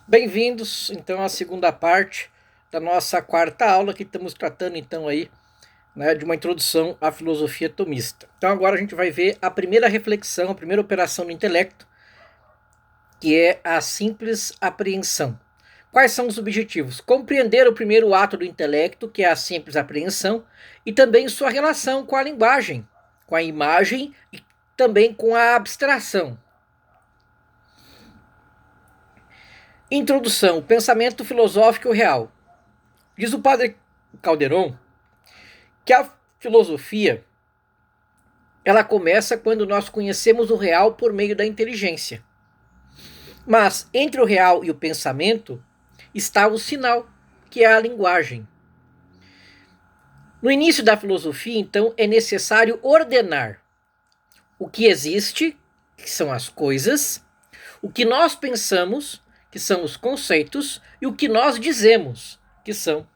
Bem-vindos, então, à segunda parte da nossa quarta aula, que estamos tratando, então, aí, né, de uma introdução à filosofia tomista. Então, agora a gente vai ver a primeira reflexão, a primeira operação do intelecto, que é a simples apreensão. Quais são os objetivos? Compreender o primeiro ato do intelecto, que é a simples apreensão, e também sua relação com a linguagem, com a imagem e também com a abstração. Introdução: pensamento filosófico real. Diz o padre Calderon que a filosofia ela começa quando nós conhecemos o real por meio da inteligência. Mas entre o real e o pensamento está o sinal, que é a linguagem. No início da filosofia, então, é necessário ordenar o que existe, que são as coisas, o que nós pensamos, que são os conceitos, e o que nós dizemos, que são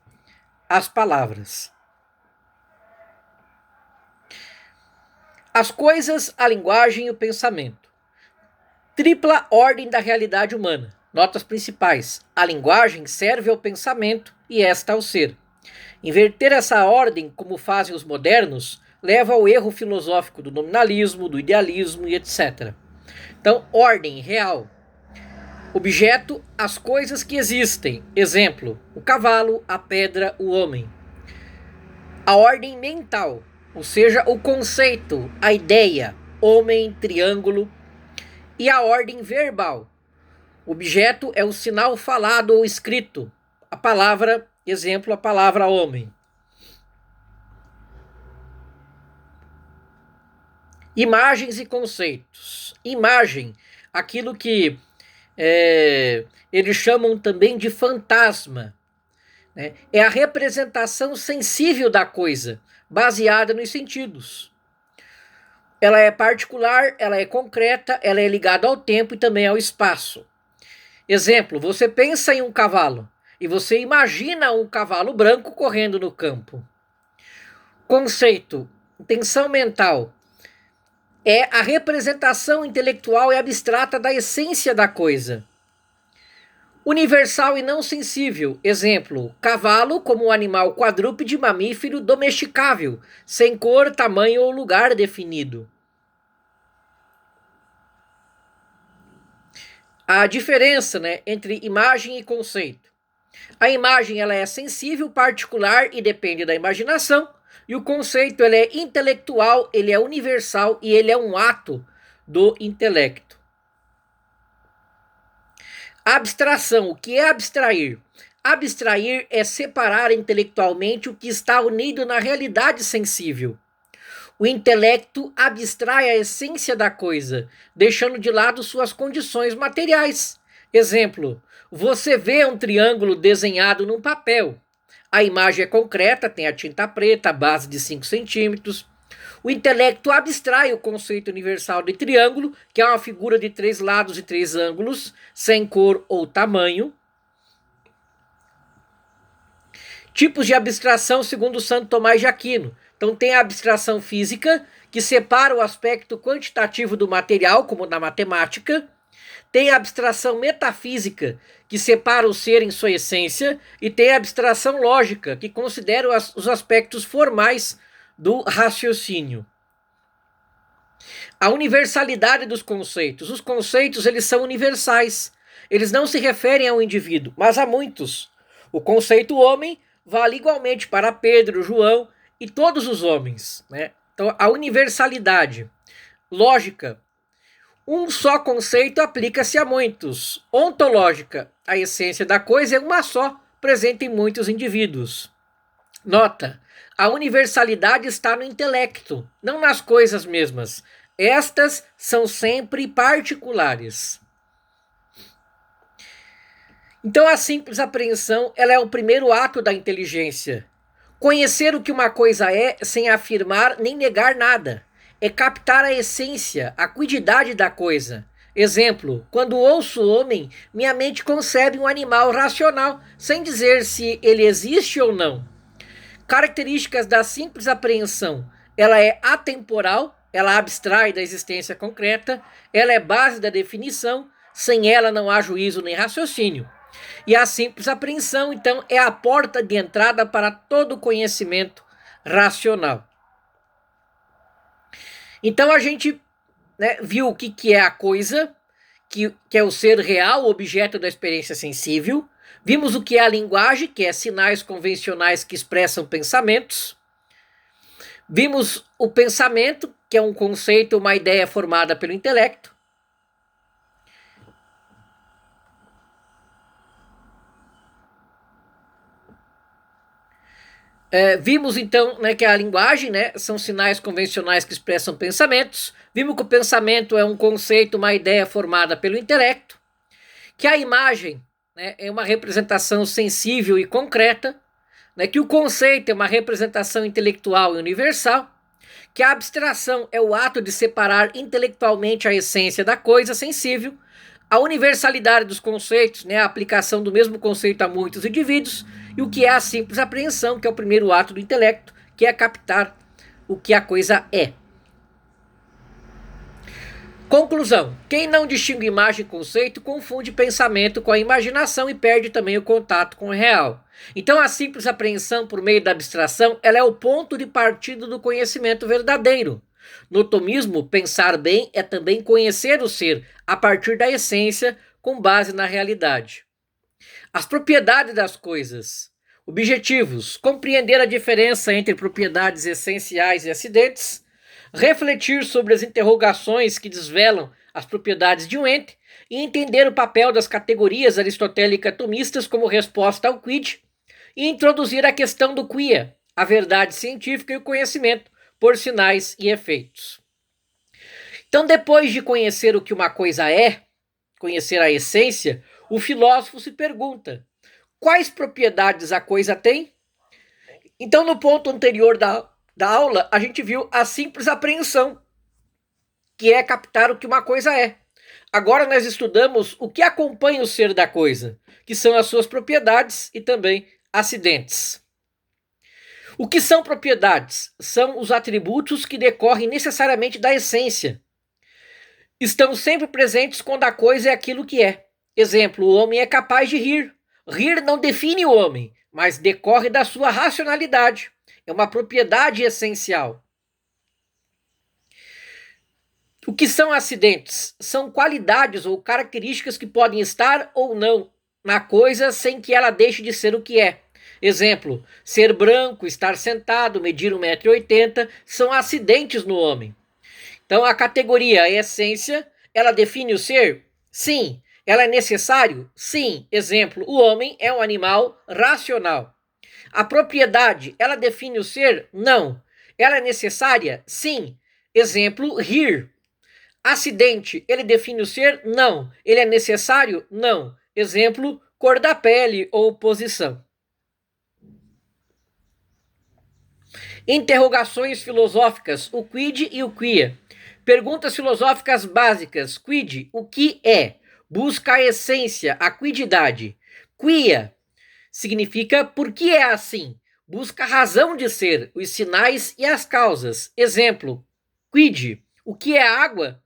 as palavras. As coisas, a linguagem e o pensamento. Tripla ordem da realidade humana. Notas principais. A linguagem serve ao pensamento e esta ao ser. Inverter essa ordem, como fazem os modernos, leva ao erro filosófico do nominalismo, do idealismo e etc. Então, ordem real. Objeto, as coisas que existem. Exemplo, o cavalo, a pedra, o homem. A ordem mental, ou seja, o conceito, a ideia, homem, triângulo. E a ordem verbal. Objeto é o sinal falado ou escrito. A palavra, exemplo, a palavra homem. Imagens e conceitos. Imagem, aquilo que eles chamam também de fantasma. Né? É a representação sensível da coisa, baseada nos sentidos. Ela é particular, ela é concreta, ela é ligada ao tempo e também ao espaço. Exemplo, você pensa em um cavalo e você imagina um cavalo branco correndo no campo. Conceito, intenção mental, é a representação intelectual e abstrata da essência da coisa. Universal e não sensível, exemplo, cavalo como um animal quadrúpede mamífero domesticável, sem cor, tamanho ou lugar definido. A diferença, né, entre imagem e conceito. A imagem ela é sensível, particular e depende da imaginação, e o conceito ele é intelectual, ele é universal e ele é um ato do intelecto. Abstração, o que é abstrair? Abstrair é separar intelectualmente o que está unido na realidade sensível. O intelecto abstrai a essência da coisa, deixando de lado suas condições materiais. Exemplo, você vê um triângulo desenhado num papel. A imagem é concreta, tem a tinta preta, a base de 5 centímetros. O intelecto abstrai o conceito universal de triângulo, que é uma figura de 3 lados e 3 ângulos, sem cor ou tamanho. Tipos de abstração segundo Santo Tomás de Aquino. Então tem a abstração física, que separa o aspecto quantitativo do material, como na matemática. Tem a abstração metafísica, que separa o ser em sua essência. E tem a abstração lógica, que considera os aspectos formais do raciocínio. A universalidade dos conceitos. Os conceitos eles são universais. Eles não se referem a um indivíduo, mas a muitos. O conceito homem vale igualmente para Pedro, João e todos os homens. Né? Então, a universalidade. Lógica. Um só conceito aplica-se a muitos. Ontológica. A essência da coisa é uma só, presente em muitos indivíduos. Nota. A universalidade está no intelecto, não nas coisas mesmas. Estas são sempre particulares. Então a simples apreensão ela é o primeiro ato da inteligência. Conhecer o que uma coisa é sem afirmar nem negar nada. É captar a essência, a quididade da coisa. Exemplo, quando ouço homem, minha mente concebe um animal racional, sem dizer se ele existe ou não. Características da simples apreensão. Ela é atemporal, ela abstrai da existência concreta, ela é base da definição, sem ela não há juízo nem raciocínio. E a simples apreensão, então, é a porta de entrada para todo conhecimento racional. Então a gente, né, viu o que é a coisa, que é o ser real, o objeto da experiência sensível. Vimos o que é a linguagem, que é sinais convencionais que expressam pensamentos. Vimos o pensamento, que é um conceito, uma ideia formada pelo intelecto. Vimos então, né, que a linguagem, né, são sinais convencionais que expressam pensamentos. Vimos que o pensamento é um conceito, uma ideia formada pelo intelecto. Que a imagem, né, é uma representação sensível e concreta. Né, que o conceito é uma representação intelectual e universal. Que a abstração é o ato de separar intelectualmente a essência da coisa sensível. A universalidade dos conceitos, né, a aplicação do mesmo conceito a muitos indivíduos, e o que é a simples apreensão, que é o primeiro ato do intelecto, que é captar o que a coisa é. Conclusão: quem não distingue imagem e conceito confunde pensamento com a imaginação e perde também o contato com o real. Então a simples apreensão por meio da abstração, ela é o ponto de partida do conhecimento verdadeiro. No tomismo, pensar bem é também conhecer o ser a partir da essência, com base na realidade. As propriedades das coisas. Objetivos: compreender a diferença entre propriedades essenciais e acidentes, refletir sobre as interrogações que desvelam as propriedades de um ente e entender o papel das categorias aristotélico-tomistas como resposta ao quid, e introduzir a questão do quia, a verdade científica e o conhecimento por sinais e efeitos. Então, depois de conhecer o que uma coisa é, conhecer a essência, o filósofo se pergunta: quais propriedades a coisa tem? Então, no ponto anterior da aula, a gente viu a simples apreensão, que é captar o que uma coisa é. Agora nós estudamos o que acompanha o ser da coisa, que são as suas propriedades e também acidentes. O que são propriedades? São os atributos que decorrem necessariamente da essência. Estão sempre presentes quando a coisa é aquilo que é. Exemplo: o homem é capaz de rir. Rir não define o homem, mas decorre da sua racionalidade. É uma propriedade essencial. O que são acidentes? São qualidades ou características que podem estar ou não na coisa sem que ela deixe de ser o que é. Exemplo: ser branco, estar sentado, medir 1,80 m, são acidentes no homem. Então a categoria, a essência, ela define o ser? Sim. Ela é necessário? Sim. Exemplo: o homem é um animal racional. A propriedade, ela define o ser? Não. Ela é necessária? Sim. Exemplo: rir. Acidente, ele define o ser? Não. Ele é necessário? Não. Exemplo: cor da pele ou posição. Interrogações filosóficas: o quid e o quia. Perguntas filosóficas básicas: quid, o que é? Busca a essência, a quididade. Quia significa por que é assim. Busca a razão de ser, os sinais e as causas. Exemplo: quid, o que é água?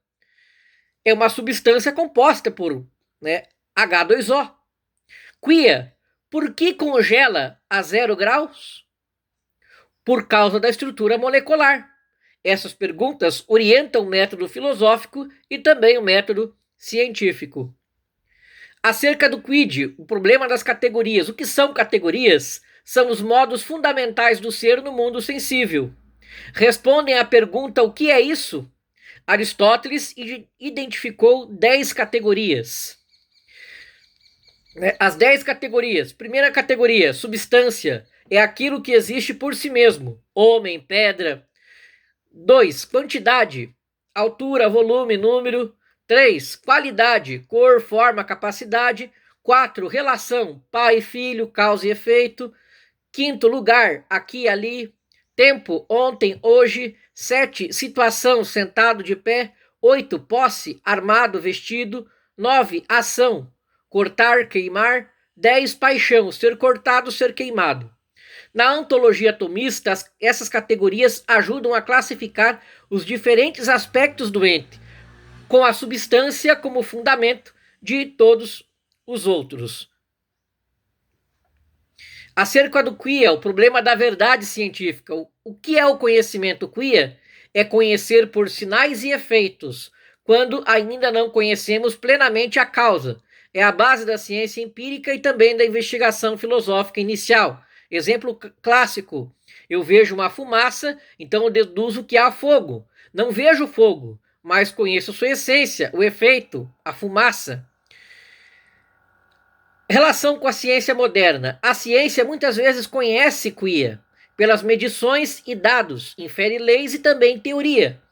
É uma substância composta por, né, H2O. Quia, por que congela a 0 graus? Por causa da estrutura molecular. Essas perguntas orientam o método filosófico e também o método científico. Acerca do quid, o problema das categorias. O que são categorias? São os modos fundamentais do ser no mundo sensível. Respondem à pergunta: o que é isso? Aristóteles identificou 10 categorias. As 10 categorias. Primeira categoria: substância. É aquilo que existe por si mesmo. Homem, pedra. 2. Quantidade. Altura, volume, número. 3. Qualidade. Cor, forma, capacidade. 4. Relação. Pai, filho, causa e efeito. 5. Lugar. Aqui, ali. Tempo. Ontem, hoje. 7. Situação. Sentado, de pé. 8. Posse. Armado, vestido. 9. Ação. Cortar, queimar. 10. Paixão. Ser cortado, ser queimado. Na ontologia atomista, essas categorias ajudam a classificar os diferentes aspectos do ente, com a substância como fundamento de todos os outros. Acerca do quia, o problema da verdade científica. O que é o conhecimento quia? É conhecer por sinais e efeitos, quando ainda não conhecemos plenamente a causa. É a base da ciência empírica e também da investigação filosófica inicial. Exemplo clássico: eu vejo uma fumaça, então eu deduzo que há fogo. Não vejo fogo, mas conheço sua essência, o efeito, a fumaça. Relação com a ciência moderna. A ciência muitas vezes conhece quia pelas medições e dados, infere leis e também teoria.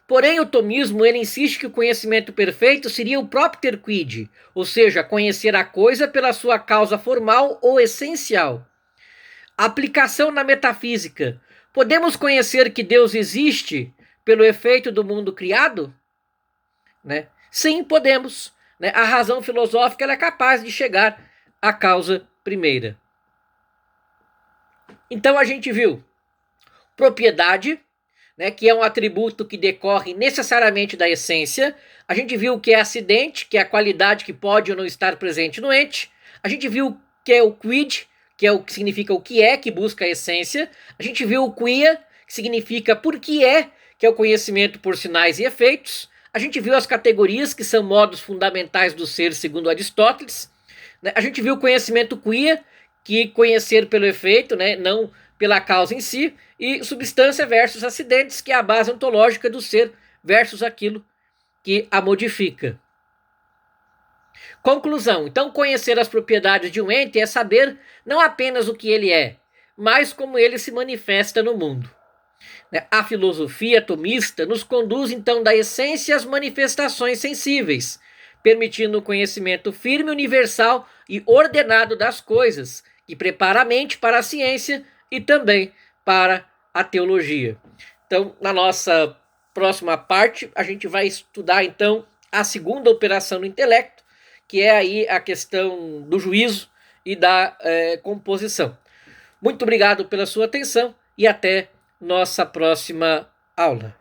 Porém, o tomismo ele insiste que o conhecimento perfeito seria o próprio ter quid, ou seja, conhecer a coisa pela sua causa formal ou essencial. Aplicação na metafísica. Podemos conhecer que Deus existe pelo efeito do mundo criado? Né? Sim, podemos. Né? A razão filosófica ela é capaz de chegar à causa primeira. Então a gente viu propriedade, né, que é um atributo que decorre necessariamente da essência. A gente viu o que é acidente, que é a qualidade que pode ou não estar presente no ente. A gente viu que é o quid, que é o que significa o que é, que busca a essência. A gente viu o quia, que significa por que é o conhecimento por sinais e efeitos. A gente viu as categorias, que são modos fundamentais do ser, segundo Aristóteles. A gente viu o conhecimento quia, que conhecer pelo efeito, né, não pela causa em si, e substância versus acidentes, que é a base ontológica do ser versus aquilo que a modifica. Conclusão. Então, conhecer as propriedades de um ente é saber não apenas o que ele é, mas como ele se manifesta no mundo. A filosofia tomista nos conduz, então, da essência às manifestações sensíveis, permitindo o conhecimento firme, universal e ordenado das coisas, que prepara a mente para a ciência e também para a teologia. Então, na nossa próxima parte, a gente vai estudar, então, a segunda operação do intelecto, que é aí a questão do juízo e da composição. Muito obrigado pela sua atenção e até nossa próxima aula.